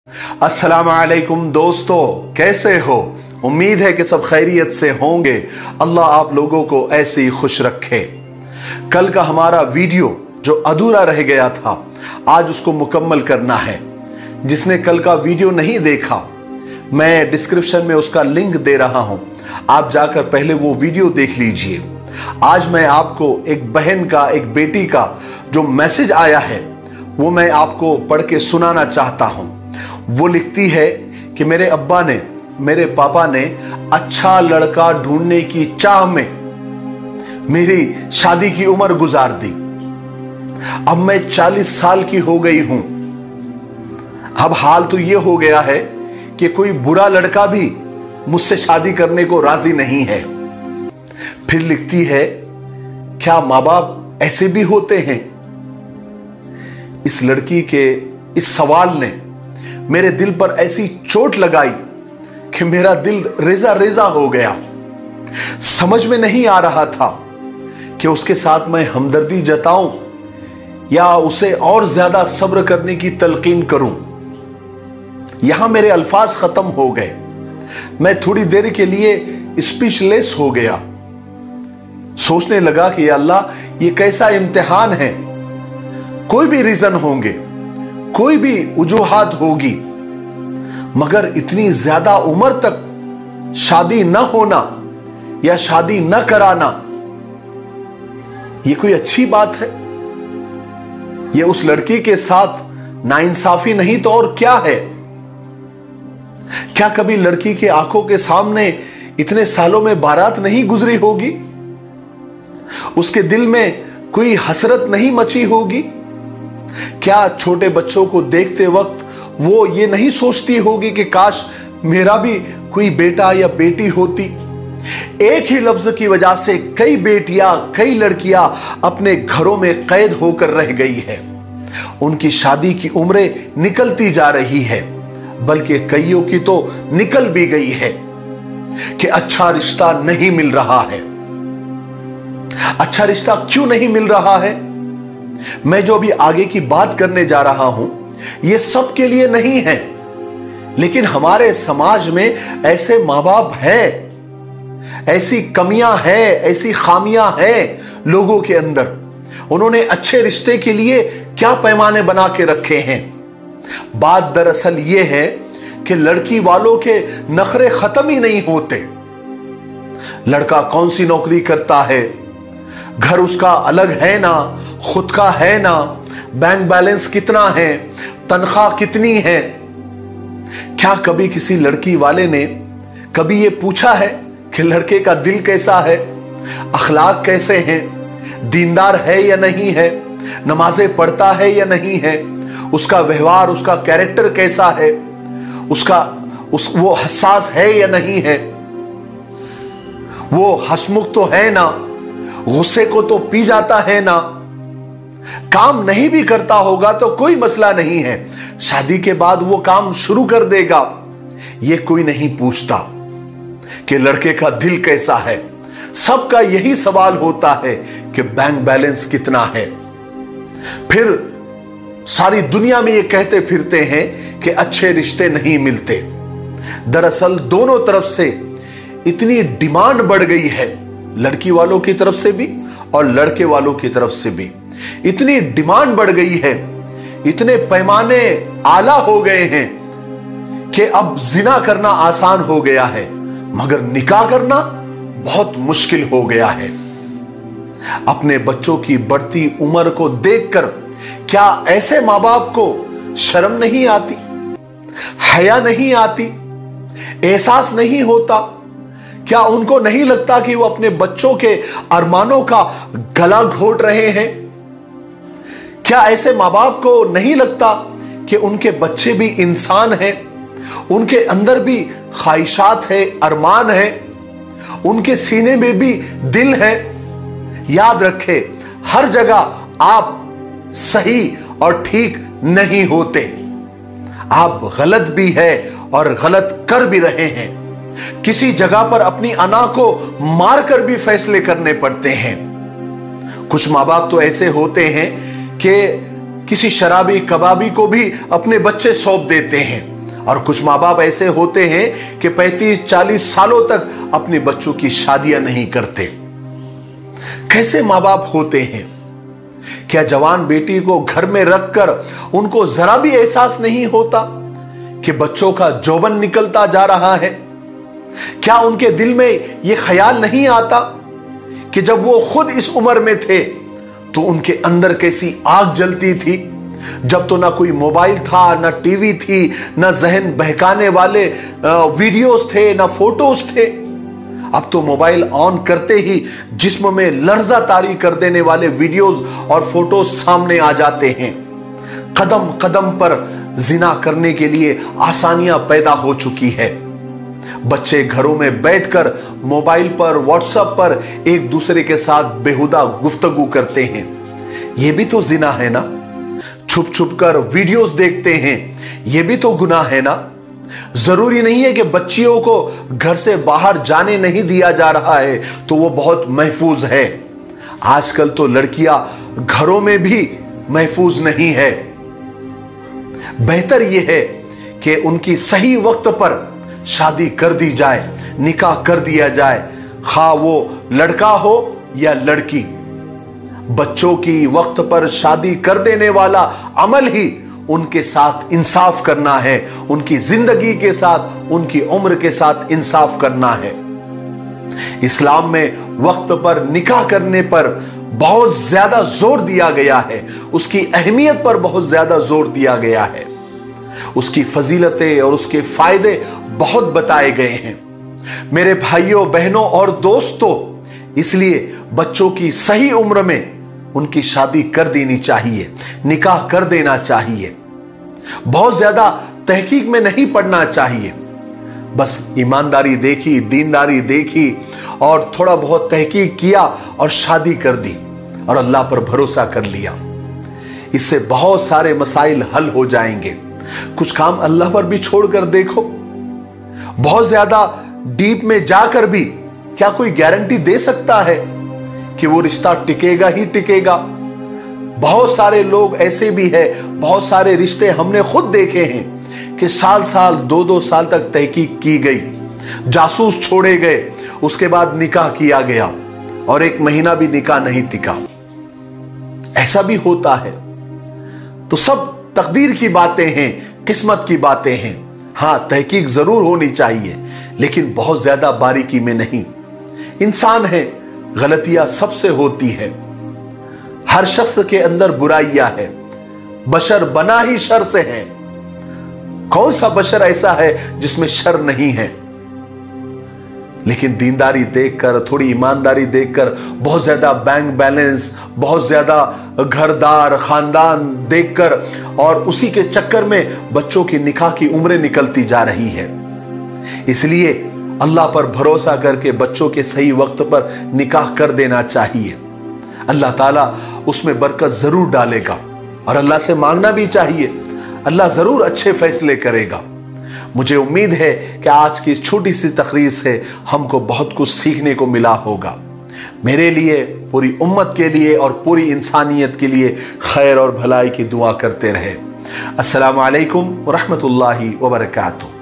अस्सलाम वालेकुम दोस्तों, कैसे हो? उम्मीद है कि सब खैरियत से होंगे। अल्लाह आप लोगों को ऐसे ही खुश रखे। कल का हमारा वीडियो जो अधूरा रह गया था, आज उसको मुकम्मल करना है। जिसने कल का वीडियो नहीं देखा, मैं डिस्क्रिप्शन में उसका लिंक दे रहा हूं, आप जाकर पहले वो वीडियो देख लीजिए। आज मैं आपको एक बहन का, एक बेटी का जो मैसेज आया है वो मैं आपको पढ़ के सुनाना चाहता हूं। वो लिखती है कि मेरे अब्बा ने, मेरे पापा ने अच्छा लड़का ढूंढने की चाह में मेरी शादी की उम्र गुजार दी। अब मैं 40 साल की हो गई हूं। अब हाल तो यह हो गया है कि कोई बुरा लड़का भी मुझसे शादी करने को राजी नहीं है। फिर लिखती है, क्या माँ बाप ऐसे भी होते हैं? इस लड़की के इस सवाल ने मेरे दिल पर ऐसी चोट लगाई कि मेरा दिल रेजा रेजा हो गया। समझ में नहीं आ रहा था कि उसके साथ मैं हमदर्दी जताऊं या उसे और ज्यादा सब्र करने की तलकीन करूं। यहां मेरे अल्फाज खत्म हो गए। मैं थोड़ी देर के लिए स्पीचलेस हो गया। सोचने लगा कि अल्लाह, ये कैसा इम्तिहान है। कोई भी रीजन होंगे, कोई भी वजूहात होगी, मगर इतनी ज्यादा उम्र तक शादी न होना या शादी न कराना, यह कोई अच्छी बात है? यह उस लड़की के साथ नाइंसाफी नहीं तो और क्या है? क्या कभी लड़की के आंखों के सामने इतने सालों में बारात नहीं गुजरी होगी? उसके दिल में कोई हसरत नहीं मची होगी? क्या छोटे बच्चों को देखते वक्त वो ये नहीं सोचती होगी कि काश मेरा भी कोई बेटा या बेटी होती? एक ही लफ्ज की वजह से कई बेटियां, कई लड़कियां अपने घरों में कैद होकर रह गई है। उनकी शादी की उम्रें निकलती जा रही है, बल्कि कईयों की तो निकल भी गई है कि अच्छा रिश्ता नहीं मिल रहा है। अच्छा रिश्ता क्यों नहीं मिल रहा है? मैं जो अभी आगे की बात करने जा रहा हूं, यह सबके लिए नहीं है, लेकिन हमारे समाज में ऐसे मां बाप हैं, ऐसी कमियां हैं, ऐसी खामियां हैं लोगों के अंदर। उन्होंने अच्छे रिश्ते के लिए क्या पैमाने बना के रखे हैं। बात दरअसल यह है कि लड़की वालों के नखरे खत्म ही नहीं होते। लड़का कौन सी नौकरी करता है, घर उसका अलग है ना, खुद का है ना, बैंक बैलेंस कितना है, तनख्वाह कितनी है। क्या कभी किसी लड़की वाले ने कभी यह पूछा है कि लड़के का दिल कैसा है, अखलाक कैसे हैं, दीनदार है या नहीं है, नमाजें पढ़ता है या नहीं है, उसका व्यवहार, उसका कैरेक्टर कैसा है, वो हसास है या नहीं है, वो हंसमुख तो है ना, गुस्से को तो पी जाता है ना। काम नहीं भी करता होगा तो कोई मसला नहीं है, शादी के बाद वो काम शुरू कर देगा। ये कोई नहीं पूछता कि लड़के का दिल कैसा है। सबका यही सवाल होता है कि बैंक बैलेंस कितना है। फिर सारी दुनिया में ये कहते फिरते हैं कि अच्छे रिश्ते नहीं मिलते। दरअसल दोनों तरफ से इतनी डिमांड बढ़ गई है, लड़की वालों की तरफ से भी और लड़के वालों की तरफ से भी इतनी डिमांड बढ़ गई है, इतने पैमाने आला हो गए हैं कि अब जिना करना आसान हो गया है, मगर निकाह करना बहुत मुश्किल हो गया है। अपने बच्चों की बढ़ती उम्र को देखकर क्या ऐसे मां बाप को शर्म नहीं आती, हया नहीं आती, एहसास नहीं होता? क्या उनको नहीं लगता कि वो अपने बच्चों के अरमानों का गला घोट रहे हैं? क्या ऐसे माँ बाप को नहीं लगता कि उनके बच्चे भी इंसान हैं, उनके अंदर भी ख्वाहिशात है, अरमान है, उनके सीने में भी दिल है? याद रखें, हर जगह आप सही और ठीक नहीं होते। आप गलत भी है और गलत कर भी रहे हैं। किसी जगह पर अपनी अना को मारकर भी फैसले करने पड़ते हैं। कुछ माँ बाप तो ऐसे होते हैं कि किसी शराबी कबाबी को भी अपने बच्चे सौंप देते हैं और कुछ माँ बाप ऐसे होते हैं कि 35-40 सालों तक अपने बच्चों की शादियां नहीं करते। कैसे माँ बाप होते हैं? क्या जवान बेटी को घर में रखकर उनको जरा भी एहसास नहीं होता कि बच्चों का जौवन निकलता जा रहा है? क्या उनके दिल में यह ख्याल नहीं आता कि जब वो खुद इस उम्र में थे तो उनके अंदर कैसी आग जलती थी? जब तो ना कोई मोबाइल था, ना टीवी थी, ना जहन बहकाने वाले वीडियोस थे, ना फोटोज थे। अब तो मोबाइल ऑन करते ही जिस्म में लर्जा तारी कर देने वाले वीडियोस और फोटोज सामने आ जाते हैं। कदम कदम पर जिना करने के लिए आसानियां पैदा हो चुकी है। बच्चे घरों में बैठकर मोबाइल पर, व्हाट्सएप पर एक दूसरे के साथ बेहुदा गुफ्तगू करते हैं। यह भी तो जिना है ना। छुप छुप कर वीडियोस देखते हैं, यह भी तो गुनाह है ना। जरूरी नहीं है कि बच्चियों को घर से बाहर जाने नहीं दिया जा रहा है तो वो बहुत महफूज है। आजकल तो लड़कियां घरों में भी महफूज नहीं है। बेहतर यह है कि उनकी सही वक्त पर शादी कर दी जाए, निकाह कर दिया जाए, खा वो लड़का हो या लड़की। बच्चों की वक्त पर शादी कर देने वाला अमल ही उनके साथ इंसाफ करना है, उनकी जिंदगी के साथ, उनकी उम्र के साथ इंसाफ करना है। इस्लाम में वक्त पर निकाह करने पर बहुत ज्यादा जोर दिया गया है, उसकी अहमियत पर बहुत ज्यादा जोर दिया गया है, उसकी फजीलतें और उसके फायदे बहुत बताए गए हैं। मेरे भाइयों, बहनों और दोस्तों, इसलिए बच्चों की सही उम्र में उनकी शादी कर देनी चाहिए, निकाह कर देना चाहिए। बहुत ज्यादा तहकीक में नहीं पड़ना चाहिए। बस ईमानदारी देखी, दीनदारी देखी और थोड़ा बहुत तहकीक किया और शादी कर दी और अल्लाह पर भरोसा कर लिया। इससे बहुत सारे मसाइल हल हो जाएंगे। कुछ काम अल्लाह पर भी छोड़कर देखो। बहुत ज्यादा डीप में जाकर भी क्या कोई गारंटी दे सकता है कि वो रिश्ता टिकेगा ही टिकेगा? बहुत सारे लोग ऐसे भी हैं, बहुत सारे रिश्ते हमने खुद देखे हैं कि साल साल 2-2 साल तक तहकीक की गई, जासूस छोड़े गए, उसके बाद निकाह किया गया और 1 महीना भी निकाह नहीं टिका। ऐसा भी होता है। तो सब तकदीर की बातें हैं, किस्मत की बातें हैं। हां, तहकीक जरूर होनी चाहिए, लेकिन बहुत ज्यादा बारीकी में नहीं। इंसान है, गलतियां सबसे होती है। हर शख्स के अंदर बुराइयां है। बशर बना ही शर से है। कौन सा बशर ऐसा है जिसमें शर नहीं है? लेकिन दीनदारी देखकर, थोड़ी ईमानदारी देखकर, बहुत ज्यादा बैंक बैलेंस, बहुत ज्यादा घरदार खानदान देखकर और उसी के चक्कर में बच्चों की निकाह की उम्रें निकलती जा रही है। इसलिए अल्लाह पर भरोसा करके बच्चों के सही वक्त पर निकाह कर देना चाहिए। अल्लाह ताला उसमें बरकत जरूर डालेगा और अल्लाह से मांगना भी चाहिए। अल्लाह जरूर अच्छे फैसले करेगा। मुझे उम्मीद है कि आज की इस छोटी सी तकरीर से हमको बहुत कुछ सीखने को मिला होगा। मेरे लिए, पूरी उम्मत के लिए और पूरी इंसानियत के लिए खैर और भलाई की दुआ करते रहे। अस्सलामु अलैकुम व रहमतुल्लाहि व बरकातुहू।